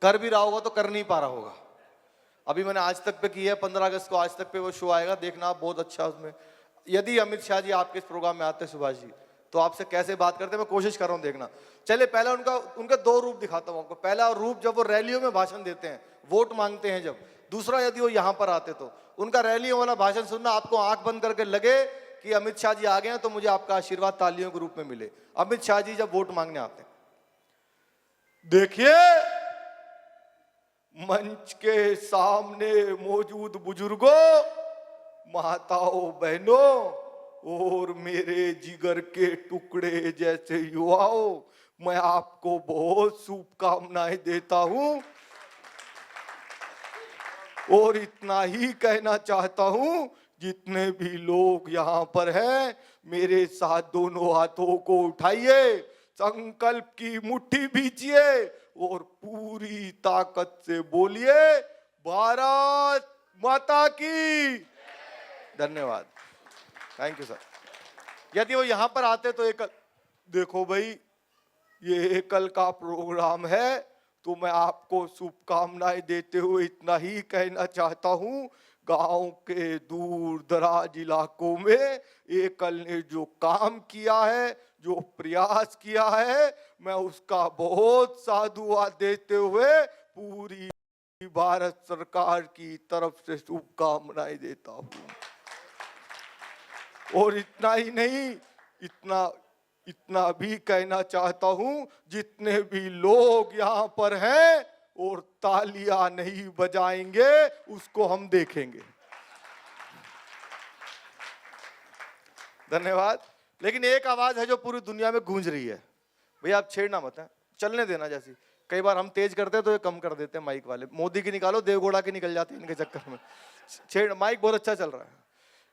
Speaker 1: कर भी रहा होगा तो कर नहीं पा रहा होगा। अभी मैंने आज तक पे की है, 15 अगस्त को आज तक पे वो शो आएगा, देखना बहुत अच्छा उसमें। यदि अमित शाह जी आपके इस प्रोग्राम में आते सुभाष जी, तो आपसे कैसे बात करते हैं मैं कोशिश कर रहा हूं देखना। चलिए पहले उनका 2 रूप दिखाता हूं आपको। पहला रूप जब वो रैलियों में भाषण देते हैं, वोट मांगते हैं जब। दूसरा, यदि वो यहां पर आते तो उनका रैलियों वाला भाषण सुनना, आपको आंख बंद करके लगे कि अमित शाह जी आ गए हैं, तो मुझे आपका आशीर्वाद तालियों के रूप में मिले। अमित शाह जी जब वोट मांगने आते हैं, देखिए मंच के सामने मौजूद बुजुर्गों, माताओं, बहनों और मेरे जिगर के टुकड़े जैसे युवाओं, मैं आपको बहुत शुभकामनाएं देता हूं और इतना ही कहना चाहता हूं, जितने भी लोग यहां पर हैं, मेरे साथ दोनों हाथों को उठाइए, संकल्प की मुट्ठी भींचिए और पूरी ताकत से बोलिए भारत माता की। धन्यवाद, थैंक यू सर। यदि वो यहां पर आते तो एक, देखो भाई ये एकल का प्रोग्राम है, तो मैं आपको शुभकामनाएं देते हुए इतना ही कहना चाहता हूं, गांव के दूर दराज इलाकों में एकल ने जो काम किया है, जो प्रयास किया है, मैं उसका बहुत साधुवाद देते हुए पूरी भारत सरकार की तरफ से शुभकामनाएं देता हूं। और इतना ही नहीं, इतना भी कहना चाहता हूं, जितने भी लोग यहां पर हैं और तालियां नहीं बजाएंगे उसको हम देखेंगे। धन्यवाद। लेकिन एक आवाज है जो पूरी दुनिया में गूंज रही है, भैया आप छेड़ना मत है, चलने देना। जैसी कई बार हम तेज करते हैं तो ये कम कर देते हैं माइक वाले। मोदी की निकालो, देवगौड़ा की निकल जाती है इनके चक्कर में। छेड़, माइक बहुत अच्छा चल रहा है।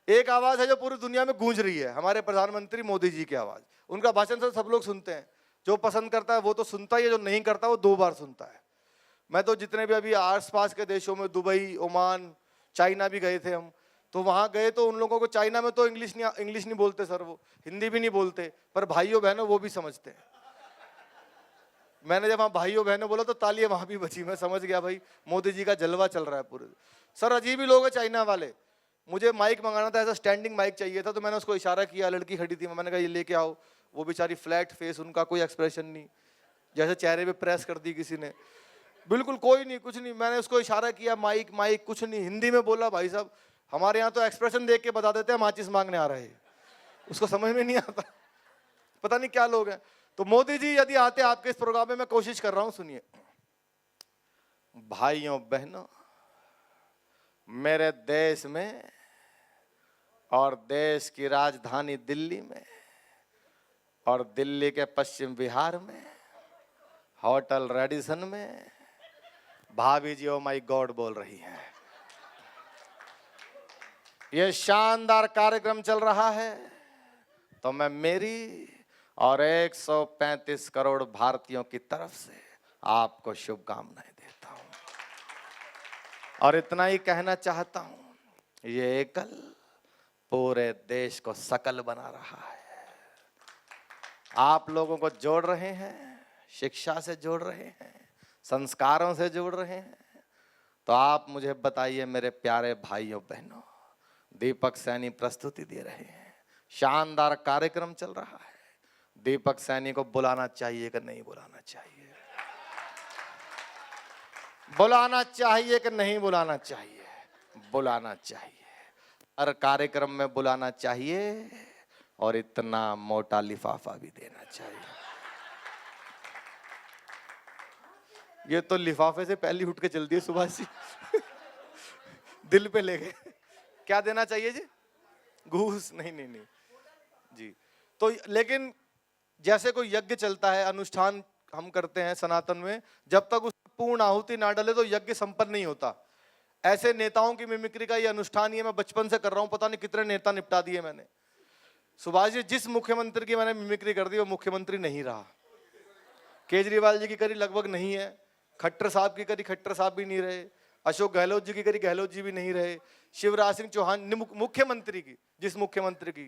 Speaker 1: एक आवाज है जो पूरी दुनिया में गूंज रही है, हमारे प्रधानमंत्री मोदी जी की आवाज। उनका भाषण सब लोग सुनते हैं, जो पसंद करता है वो तो सुनता ही है, जो नहीं करता वो 2 बार सुनता है। मैं तो जितने भी अभी आस पास के देशों में, दुबई, ओमान, चाइना भी गए थे हम, तो वहाँ गए तो उन लोगों को, चाइना में तो इंग्लिश नहीं बोलते सर, वो हिंदी भी नहीं बोलते, पर भाइयों बहनों वो भी समझते हैं। मैंने जब वहाँ भाइयों बहनों बोला तो तालियां वहाँ भी बची, मैं समझ गया भाई मोदी जी का जलवा चल रहा है पूरे। सर अजीब ही लोग हैं चाइना वाले। मुझे माइक मंगाना था, ऐसा स्टैंडिंग माइक चाहिए था, तो मैंने उसको इशारा किया, लड़की खड़ी थी, मैंने कहा ये लेके आओ। वो बेचारी फ्लैट फेस, उनका कोई एक्सप्रेशन नहीं, जैसे चेहरे पे प्रेस कर दी किसी ने, बिल्कुल कोई नहीं, कुछ नहीं। मैंने उसको इशारा किया, माइक माइक, कुछ नहीं, हिंदी में बोला। भाई साहब हमारे यहाँ तो एक्सप्रेशन देख के बता देते हैं माचिस मांगने आ रहे हैं, उसको समझ में नहीं आता, पता नहीं क्या लोग हैं। तो मोदी जी यदि आते आपके इस प्रोग्राम में, मैं कोशिश कर रहा हूं, सुनिए। भाइयों बहनों, मेरे देश में और देश की राजधानी दिल्ली में और दिल्ली के पश्चिम बिहार में होटल रेडिसन में भाभी जी ओ माई गॉड बोल रही हैं। ये शानदार कार्यक्रम चल रहा है, तो मैं मेरी और 135 करोड़ भारतीयों की तरफ से आपको शुभकामनाएं देता हूं, और इतना ही कहना चाहता हूं, ये एकल पूरे देश को सकल बना रहा है। आप लोगों को जोड़ रहे हैं, शिक्षा से जोड़ रहे हैं, संस्कारों से जोड़ रहे हैं। तो आप मुझे बताइए मेरे प्यारे भाइयों बहनों, दीपक सैनी प्रस्तुति दे रहे हैं, शानदार कार्यक्रम चल रहा है, दीपक सैनी को बुलाना चाहिए कि नहीं बुलाना चाहिए? बुलाना चाहिए कि नहीं बुलाना चाहिए? बुलाना चाहिए, हर कार्यक्रम में बुलाना चाहिए, और इतना मोटा लिफाफा भी देना चाहिए। ये तो लिफाफे से पहले उठ के चल दिए सुभाष जी दिल पे ले गए। क्या देना चाहिए जी? घूस? नहीं नहीं नहीं जी। तो लेकिन जैसे कोई यज्ञ चलता है, अनुष्ठान हम करते हैं सनातन में, जब तक उसमें पूर्ण आहुति ना डले तो यज्ञ संपन्न नहीं होता। ऐसे नेताओं की मिमिक्री का ये अनुष्ठान, ये मैं बचपन से कर रहा हूं, पता नहीं कितने नेता निपटा दिए मैंने। सुभाष जी, जिस मुख्यमंत्री की मैंने मिमिक्री कर दी वो मुख्यमंत्री नहीं रहा। केजरीवाल जी की करी, लगभग नहीं है। खट्टर साहब की करी, खट्टर साहब भी नहीं रहे। अशोक गहलोत जी की करी, गहलोत जी भी नहीं रहे। शिवराज सिंह चौहान मुख्यमंत्री की, जिस मुख्यमंत्री की,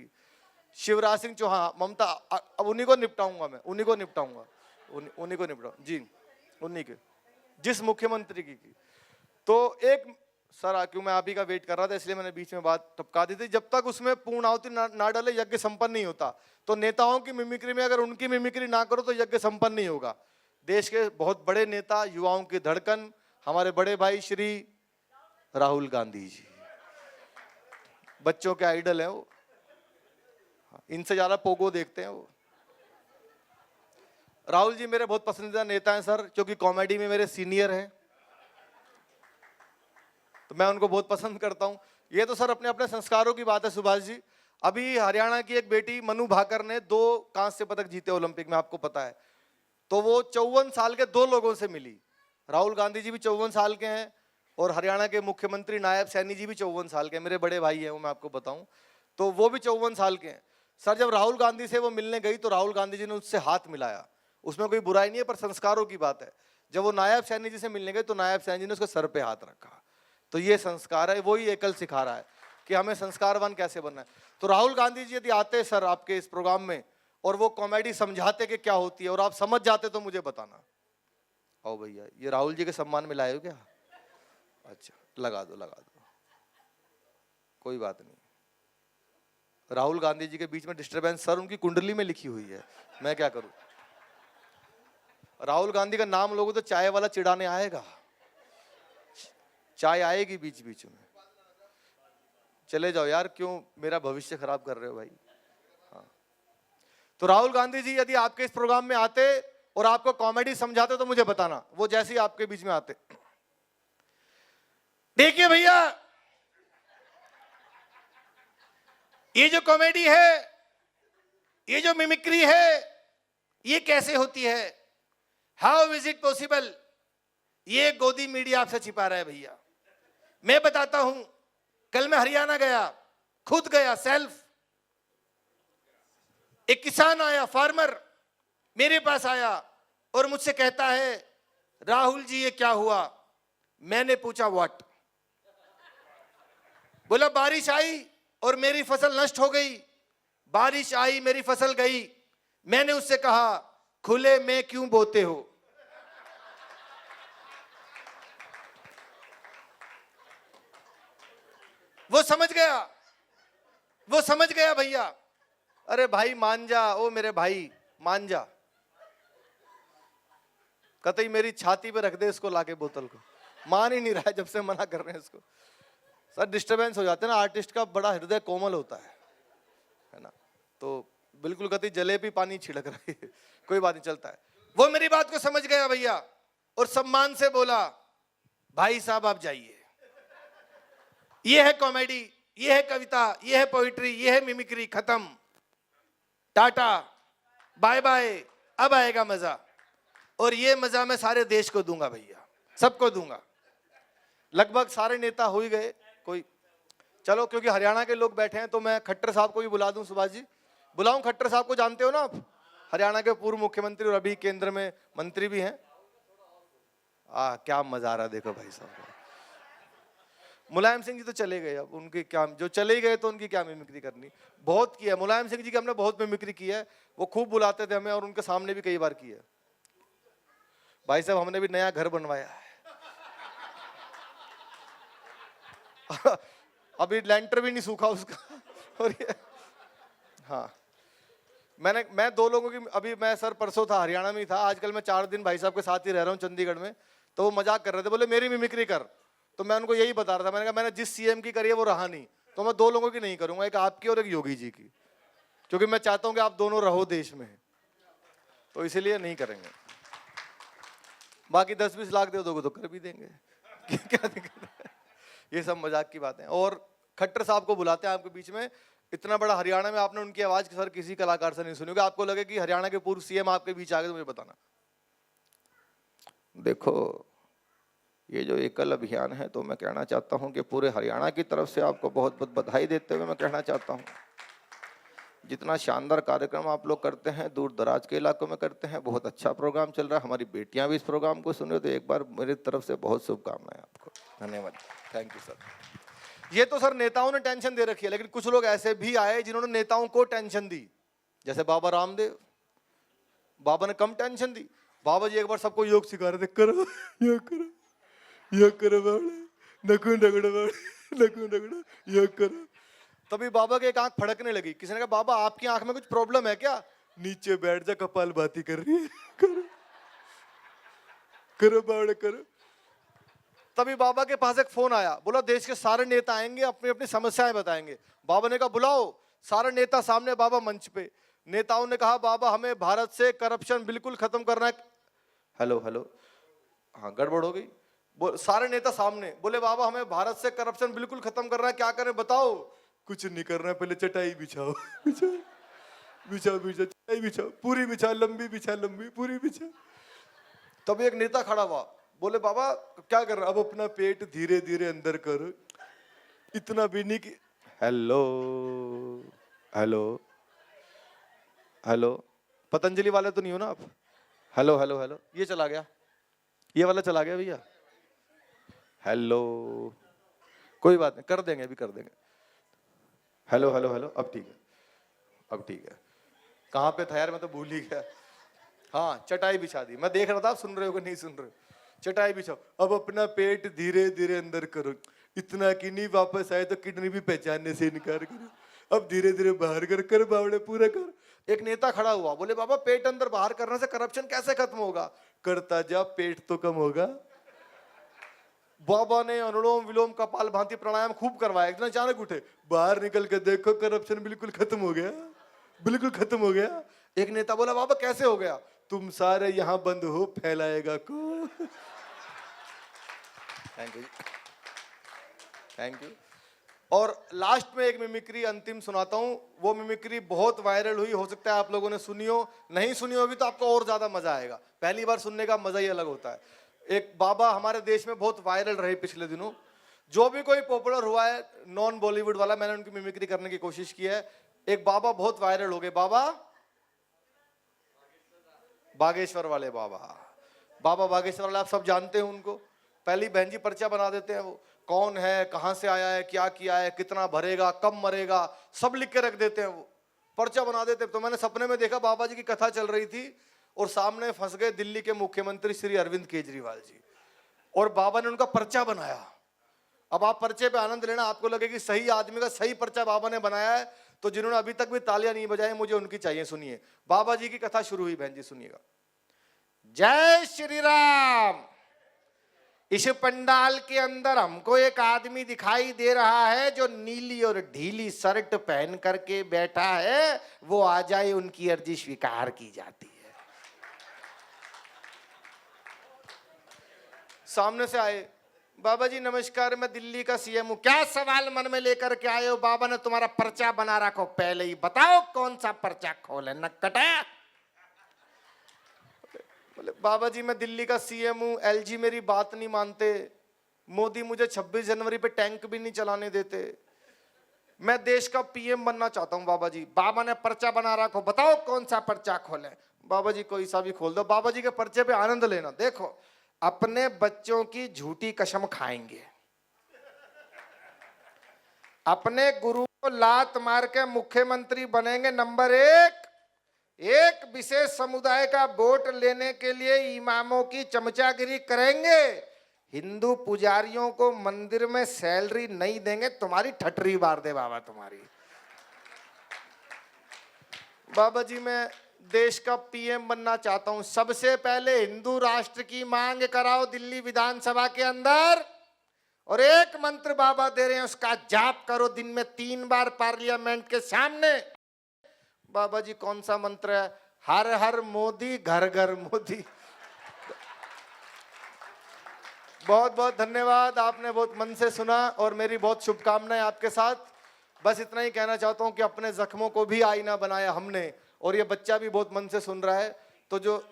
Speaker 1: शिवराज सिंह चौहान, ममता, अब उन्हीं को निपटाऊंगा मैं, उन्हीं को निपटाऊंगा, उन्हीं को निपटाऊंगा जी, उन्हीं के, जिस मुख्यमंत्री की। तो एक सर, क्यों मैं आप ही का वेट कर रहा था इसलिए मैंने बीच में बात टपका दी थी, जब तक उसमें पूर्ण आहुति ना डाले यज्ञ संपन्न नहीं होता। तो नेताओं की मिमिक्री में अगर उनकी मिमिक्री ना करो तो यज्ञ संपन्न नहीं होगा। देश के बहुत बड़े नेता, युवाओं की धड़कन, हमारे बड़े भाई श्री राहुल गांधी जी, बच्चों के आइडल हैं वो, इनसे ज्यादा पोगो देखते हैं वो। राहुल जी मेरे बहुत पसंदीदा नेता हैं सर, क्योंकि कॉमेडी में मेरे सीनियर हैं, तो मैं उनको बहुत पसंद करता हूं। ये तो सर अपने अपने संस्कारों की बात है सुभाष जी। अभी हरियाणा की एक बेटी मनु भाकर ने 2 कांस्य पदक जीते ओलंपिक में, आपको पता है। तो वो 54 साल के 2 लोगों से मिली। राहुल गांधी जी भी 54 साल के हैं, और हरियाणा के मुख्यमंत्री नायब सैनी जी भी 54 साल के हैं, मेरे बड़े भाई हैं वो, मैं आपको बताऊं, तो वो भी 54 साल के हैं। सर जब राहुल गांधी से वो मिलने गई तो राहुल गांधी जी ने उससे हाथ मिलाया, उसमें कोई बुराई नहीं है, पर संस्कारों की बात है। जब वो नायब सैनी जी से मिलने गए तो नायब सैनी जी ने उसके सर पे हाथ रखा। तो ये संस्कार है, वही एकल सिखा रहा है कि हमें संस्कारवान कैसे बनना है। तो राहुल गांधी जी यदि आते सर आपके इस प्रोग्राम में, और वो कॉमेडी समझाते कि क्या होती है, और आप समझ जाते तो मुझे बताना। आओ भैया, ये राहुल जी के सम्मान में लाए हो क्या? अच्छा, लगा दो लगा दो, कोई बात नहीं। राहुल गांधी जी के बीच में डिस्टरबेंस सर उनकी कुंडली में लिखी हुई है, मैं क्या करूं। राहुल गांधी का नाम लोगों तो चाय वाला चिढ़ाने आएगा, चाय आएगी बीच बीच में। चले जाओ यार, क्यों मेरा भविष्य खराब कर रहे हो भाई। हाँ। तो राहुल गांधी जी यदि आपके इस प्रोग्राम में आते और आपको कॉमेडी समझाते तो मुझे बताना, वो जैसे ही आपके बीच में आते। देखिए भैया, ये जो कॉमेडी है, ये जो मिमिक्री है, ये कैसे होती है? How is it possible? ये गोदी मीडिया आपसे छिपा रहा है भैया। मैं बताता हूं, कल मैं हरियाणा गया, खुद गया सेल्फ। एक किसान आया, फार्मर, मेरे पास आया और मुझसे कहता है, राहुल जी ये क्या हुआ? मैंने पूछा व्हाट? बोला बारिश आई और मेरी फसल नष्ट हो गई। बारिश आई, मेरी फसल गई। मैंने उससे कहा, खुले में क्यों बोते हो? वो समझ गया, वो समझ गया भैया। अरे भाई मान जा, ओ मेरे भाई मान जा। कतई मेरी छाती पे रख दे इसको लाके बोतल को। मान ही नहीं रहा है जब से मना कर रहे हैं इसको। सर डिस्टरबेंस हो जाते हैं ना, आर्टिस्ट का बड़ा हृदय कोमल होता है ना, तो बिल्कुल कतई जले भी पानी छिड़क रहा है। कोई बात नहीं, चलता है। वो मेरी बात को समझ गया भैया और सम्मान से बोला, भाई साहब आप जाइए। ये है कॉमेडी, ये है कविता, ये है पोइट्री, ये है मिमिक्री। खत्म, टाटा बाय बाय, अब आएगा मजा। और ये मजा मैं सारे देश को दूंगा भैया, सबको दूंगा। लगभग सारे नेता हो ही गए। कोई चलो, क्योंकि हरियाणा के लोग बैठे हैं तो मैं खट्टर साहब को भी बुला दूं। सुभाष जी बुलाऊं? खट्टर साहब को जानते हो ना आप, हरियाणा के पूर्व मुख्यमंत्री और अभी केंद्र में मंत्री भी हैं। क्या मजा आ रहा देखो भाई साहब। मुलायम सिंह जी तो चले गए, अब उनकी क्या, जो चले ही गए तो उनकी क्या मिमिक्री करनी। बहुत किया है मुलायम सिंह जी की, हमने बहुत मिमिक्री की है। वो खूब बुलाते थे हमें और उनके सामने भी कई बार की है। भाई साहब हमने भी नया घर बनवाया है। अभी लेंटर भी नहीं सूखा उसका। और ये हाँ, मैं 2 लोगों की, अभी मैं सर परसों था हरियाणा में ही था, आजकल मैं 4 दिन भाई साहब के साथ ही रह रहा हूँ चंडीगढ़ में। तो वो मजाक कर रहे थे, बोले मेरी मिमिक्री कर। तो मैं उनको यही बता रहा था, मैंने कहा मैंने जिस सीएम की करी है वो रहा नहीं, तो मैं 2 लोगों की नहीं करूंगा, एक आपकी और एक योगी जी की, क्योंकि मैं चाहता हूं कि आप दोनों रहो देश में, तो इसीलिए नहीं करेंगे। बाकी 10-20 लाख दे दोगे तो कर भी देंगे। क्या दिक्कत है? ये सब मजाक की बातें। और खट्टर साहब को बुलाते हैं आपके बीच में। इतना बड़ा हरियाणा में आपने उनकी आवाज सर किसी कलाकार से नहीं सुनी होगी। आपको लगे कि हरियाणा के पूर्व सीएम आपके बीच आ गए तो मुझे बताना। देखो ये जो एकल अभियान है, तो मैं कहना चाहता हूं कि पूरे हरियाणा की तरफ से आपको बहुत बहुत बधाई देते हुए मैं कहना चाहता हूं, जितना शानदार कार्यक्रम आप लोग करते हैं, दूर दराज के इलाकों में करते हैं, बहुत अच्छा प्रोग्राम चल रहा है। हमारी बेटियां भी इस प्रोग्राम को सुन रही, तो एक बार मेरी तरफ से बहुत शुभकामनाएं आपको। धन्यवाद, थैंक यू सर। ये तो सर नेताओं ने टेंशन दे रखी है, लेकिन कुछ लोग ऐसे भी आए जिन्होंने नेताओं को टेंशन दी, जैसे बाबा रामदेव। बाबा ने कम टेंशन दी। बाबा जी एक बार सबको योग सिखा रहे थे, करो योग करो, योग करो बाबा, नखून रगड़ो बाबा, नखून रगड़ो, योग करो। तभी बाबा की एक आंख फड़कने लगी। किसी ने कहा बाबा आपकी आंख में कुछ प्रॉब्लम है क्या? नीचे बैठ जा, कपालभाति कर रही है, करो करो बाबा करो। तभी बाबा के पास एक फोन आया, बोला देश के सारे नेता आएंगे, अपनी अपनी समस्याएं बताएंगे। बाबा ने कहा बुलाओ सारे नेता सामने। बाबा मंच पे, नेताओं ने कहा बाबा हमें भारत से करप्शन बिल्कुल खत्म करना है। हेलो हेलो, हाँ गड़बड़ हो गई। सारे नेता सामने, बोले बाबा हमें भारत से करप्शन बिल्कुल खत्म करना है, क्या करें बताओ? कुछ नहीं करना है, पहले चटाई बिछाओ, बिछाओ बिछाओ बिछाओ, चटाई बिछाओ, पूरी बिछा, लंबी बिछा, लंबी पूरी बिछा। तब एक नेता खड़ा हुआ, बोले बाबा क्या कर रहा? अब अपना पेट धीरे धीरे अंदर करो, इतना भी नहीं कि हेलो हेलो हेलो, पतंजलि वाले तो नहीं हो ना आप? हेलो हेलो हेलो, ये चला गया, ये वाला चला गया भैया। हेलो, कोई बात नहीं, कर देंगे, अभी कर देंगे। हेलो हेलो हेलो, अब ठीक है, अब ठीक है। कहाँ पे था यार, मैं तो भूल ही गया। हाँ, चटाई बिछा दी। मैं देख रहा था आप सुन रहे हो कि नहीं सुन रहे हो। चटाई बिछाओ, अब अपना पेट धीरे धीरे अंदर करो, इतना कि नहीं वापस आए तो किडनी भी पहचानने से इनकार करो, अब धीरे धीरे बाहर कर बावड़े पूरा कर। एक नेता खड़ा हुआ, बोले बाबा पेट अंदर बाहर करने से करप्शन कैसे खत्म होगा? करता जा, पेट तो कम होगा। बाबा ने अनुलोम विलोम कपालभाति प्राणायाम खूब करवाया। इतना अचानक उठे, बाहर निकल के देखो करप्शन बिल्कुल खत्म हो गया, बिल्कुल खत्म हो गया। एक नेता बोला बाबा कैसे हो गया? तुम सारे यहां बंद हो, फैलाएगा को। Thank you, thank you. और लास्ट में एक मिमिक्री अंतिम सुनाता हूं। वो मिमिक्री बहुत वायरल हुई, हो सकता है आप लोगों ने सुनी हो, नहीं सुनी होगी तो आपको और ज्यादा मजा आएगा। पहली बार सुनने का मजा ही अलग होता है। एक बाबा हमारे देश में बहुत वायरल रहे पिछले दिनों। जो भी कोई पॉपुलर हुआ है नॉन बॉलीवुड वाला, मैंने उनकी मिमिक्री करने की कोशिश की है। एक बाबा बहुत वायरल हो गए। बाबा बागेश्वर वाले बाबा, बाबा बागेश्वर वाले आप सब जानते हैं उनको। पहली बहन जी पर्चा बना देते हैं, वो कौन है, कहाँ से आया है, क्या किया है, कितना भरेगा, कब मरेगा, सब लिख के रख देते हैं, वो पर्चा बना देते हैं। तो मैंने सपने में देखा बाबा जी की कथा चल रही थी और सामने फंस गए दिल्ली के मुख्यमंत्री श्री अरविंद केजरीवाल जी, और बाबा ने उनका पर्चा बनाया। अब आप पर्चे पे आनंद लेना, आपको लगे कि सही आदमी का सही पर्चा बाबा ने बनाया है। तो जिन्होंने अभी तक भी तालियां नहीं बजाई, मुझे उनकी चाहिए। सुनिए, बाबा जी की कथा शुरू हुई। बहन जी सुनिएगा। जय श्री राम। इस पंडाल के अंदर हमको एक आदमी दिखाई दे रहा है जो नीली और ढीली शर्ट पहन करके बैठा है। वो आ जाए, उनकी अर्जी स्वीकार की जाती है। सामने से आए, बाबा जी नमस्कार, मैं दिल्ली का सीएम हूं। क्या सवाल मन में लेकर के आए हो? बाबा ने तुम्हारा पर्चा बना रखो, पहले ही बताओ कौन सा पर्चा खोले, नक्कटा। बोले बाबा जी मैं दिल्ली का सीएम हूं, एलजी मेरी बात नहीं मानते, मोदी मुझे 26 जनवरी पे टैंक भी नहीं चलाने देते, मैं देश का पीएम बनना चाहता हूं बाबा जी। बाबा ने पर्चा बना रखो, बताओ कौन सा पर्चा खोले। बाबा जी कोई सा भी खोल दो। बाबा जी के पर्चे पे आनंद लेना। देखो, अपने बच्चों की झूठी कसम खाएंगे, अपने गुरु को लात मार के मुख्यमंत्री बनेंगे। नंबर एक विशेष समुदाय का वोट लेने के लिए इमामों की चमचागिरी करेंगे, हिंदू पुजारियों को मंदिर में सैलरी नहीं देंगे। तुम्हारी ठटरी बार दे बाबा तुम्हारी। बाबा जी मैं देश का पीएम बनना चाहता हूं, सबसे पहले हिंदू राष्ट्र की मांग कराओ दिल्ली विधानसभा के अंदर, और एक मंत्र बाबा दे रहे हैं, उसका जाप करो दिन में 3 बार पार्लियामेंट के सामने। बाबा जी कौन सा मंत्र है? हर हर मोदी, घर घर मोदी। बहुत बहुत धन्यवाद, आपने बहुत मन से सुना और मेरी बहुत शुभकामनाएं आपके साथ। बस इतना ही कहना चाहता हूं कि अपने जख्मों को भी आईना बनाया हमने, और ये बच्चा भी बहुत मन से सुन रहा है। तो जो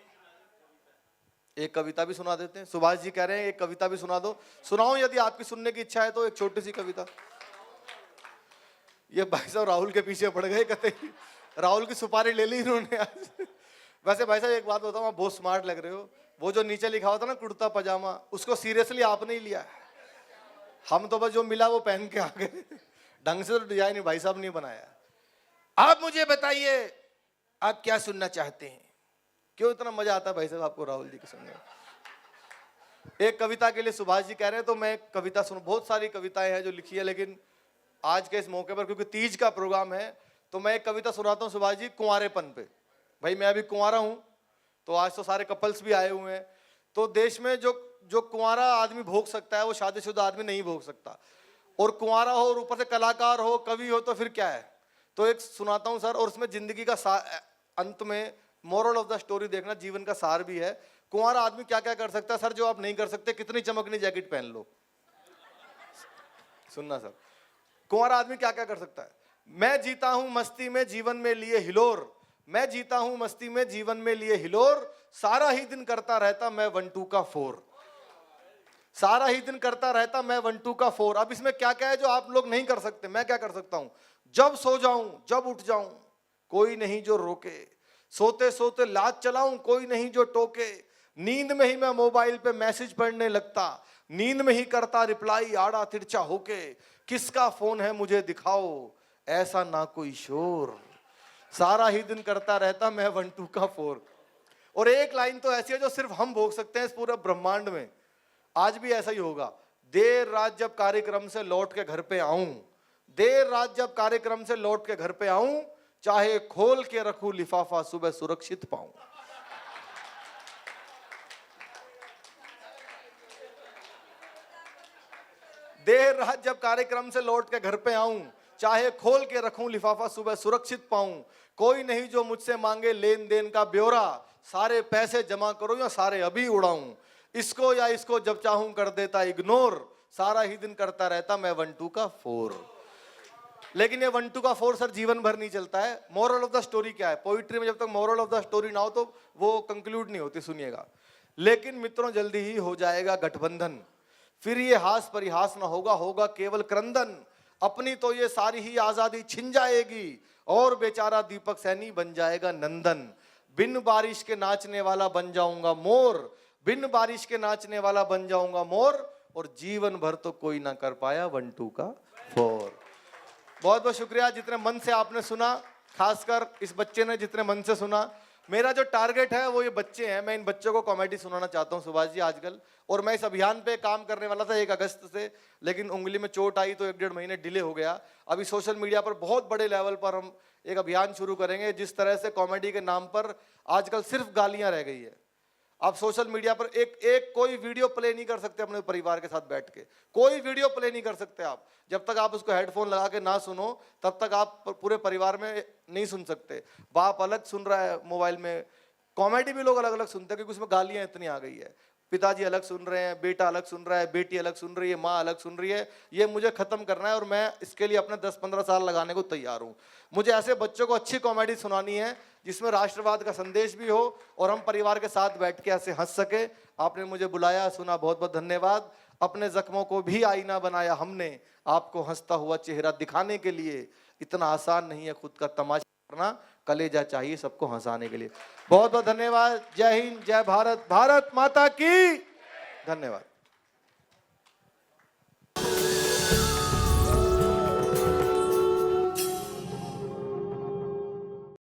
Speaker 1: एक कविता भी सुना देते हैं, सुभाष जी कह रहे हैं एक कविता भी सुना दो। सुनाऊं यदि आपकी सुनने की इच्छा है तो, एक छोटी सी कविता। ये भाई साहब राहुल के पीछे पड़ गए, कहते राहुल की सुपारी ले ली इन्होंने आज। वैसे भाई साहब एक बात बताऊं, आप बहुत स्मार्ट लग रहे हो। वो जो नीचे लिखा होता ना कुर्ता पजामा, उसको सीरियसली आपने ही लिया। हम तो बस जो मिला वो पहन के आ गए, ढंग से तो डिजाइन भाई साहब नहीं बनाया। आप मुझे बताइए आप क्या सुनना चाहते हैं? क्यों इतना मजा आता है भाई साहब आपको राहुल जी के सुनने? एक कविता के लिए सुभाष जी कह रहे हैं तो मैं एक कविता सुन। बहुत सारी कविताएं हैं जो लिखी है, लेकिन आज के इस मौके पर क्योंकि तीज का प्रोग्राम है तो मैं एक कविता सुनाता हूं सुभाष जी, कुंवारेपन पे। भाई मैं अभी कुंवारा हूं, तो आज तो सारे कपल्स भी आए हुए हैं। तो देश में जो कुंवारा आदमी भोग सकता है वो शादीशुदा आदमी नहीं भोग सकता। और कुंवारा हो और ऊपर से कलाकार हो, कवि हो, तो फिर क्या है? तो एक सुनाता हूं सर, और उसमें जिंदगी का अंत में मोरल ऑफ द स्टोरी देखना, जीवन का सार भी है। कुंवारा आदमी क्या क्या कर सकता है सर जो आप नहीं कर सकते? कितनी चमकनी जैकेट पहन लो। सुनना सर, कुंवारा आदमी क्या क्या कर सकता है? मैं जीता हूं मस्ती में जीवन में लिए हिलोर, मैं जीता हूं मस्ती में जीवन में लिए हिलोर, सारा ही दिन करता रहता मैं 1 2 का 4, सारा ही दिन करता रहता मैं 1 2 का 4। अब इसमें क्या क्या है जो आप लोग नहीं कर सकते? मैं क्या कर सकता हूं? जब सो जाऊं जब उठ जाऊं कोई नहीं जो रोके, सोते सोते लात चलाऊं कोई नहीं जो टोके, नींद में ही मैं मोबाइल पे मैसेज पढ़ने लगता, नींद में ही करता रिप्लाई आड़ा तिरछा होके, किसका फोन है मुझे दिखाओ ऐसा ना कोई शोर, सारा ही दिन करता रहता मैं 1 2 का 4। और एक लाइन तो ऐसी है जो सिर्फ हम भोग सकते हैं इस पूरे ब्रह्मांड में। आज भी ऐसा ही होगा। देर रात जब कार्यक्रम से लौट के घर पे आऊं, देर रात जब कार्यक्रम से लौट के घर पे आऊं, चाहे खोल के रखूं लिफाफा सुबह सुरक्षित पाऊं। देर रात जब कार्यक्रम से लौट के घर पे आऊं, चाहे खोल के रखूं लिफाफा सुबह सुरक्षित पाऊं, कोई नहीं जो मुझसे मांगे लेन देन का ब्यौरा, सारे पैसे जमा करो या सारे अभी उड़ाऊं, इसको या इसको जब चाहूं कर देता इग्नोर, सारा ही दिन करता रहता मैं 1 2 का 4। लेकिन ये 1 2 का 4 सर जीवन भर नहीं चलता है। मोरल ऑफ द स्टोरी क्या है? पोइट्री में जब तक मोरल ऑफ द स्टोरी ना हो तो वो कंक्लूड नहीं होती, सुनिएगा। लेकिन मित्रों जल्दी ही हो जाएगा गठबंधन, फिर ये हास परिहास ना होगा, होगा केवल क्रंदन, अपनी तो ये सारी ही आजादी छिन जाएगी और बेचारा दीपक सैनी बन जाएगा नंदन। बिन बारिश के नाचने वाला बन जाऊंगा मोर, बिन बारिश के नाचने वाला बन जाऊंगा मोर, और जीवन भर तो कोई ना कर पाया 1 2 का 4। बहुत बहुत शुक्रिया जितने मन से आपने सुना, खासकर इस बच्चे ने जितने मन से सुना। मेरा जो टारगेट है वो ये बच्चे हैं, मैं इन बच्चों को कॉमेडी सुनाना चाहता हूं सुभाष जी आजकल। और मैं इस अभियान पे काम करने वाला था 1 अगस्त से, लेकिन उंगली में चोट आई तो 1 डेढ़ महीने डिले हो गया। अभी सोशल मीडिया पर बहुत बड़े लेवल पर हम एक अभियान शुरू करेंगे। जिस तरह से कॉमेडी के नाम पर आजकल सिर्फ गालियां रह गई है, आप सोशल मीडिया पर एक कोई वीडियो प्ले नहीं कर सकते अपने परिवार के साथ बैठ के, कोई वीडियो प्ले नहीं कर सकते आप। जब तक आप उसको हेडफोन लगा के ना सुनो तब तक आप पूरे परिवार में नहीं सुन सकते। बाप अलग सुन रहा है मोबाइल में, कॉमेडी भी लोग अलग अलग सुनते हैं क्योंकि उसमें गालियां इतनी आ गई है। पिताजी अलग सुन रहे हैं, बेटा अलग सुन रहा है, बेटी अलग सुन रही है, माँ अलग सुन रही है। ये मुझे खत्म करना है और मैं इसके लिए अपने 10-15 साल लगाने को तैयार हूँ। मुझे ऐसे बच्चों को अच्छी कॉमेडी सुनानी है जिसमें राष्ट्रवाद का संदेश भी हो और हम परिवार के साथ बैठ के ऐसे हंस सके। आपने मुझे बुलाया, सुना, बहुत बहुत धन्यवाद। अपने जख्मों को भी आईना बनाया हमने, आपको हंसता हुआ चेहरा दिखाने के लिए। इतना आसान नहीं है खुद का तमाशा करना, कलेजा चाहिए सबको हंसाने के लिए। बहुत बहुत धन्यवाद। जय हिंद, जय भारत, भारत माता की धन्यवाद।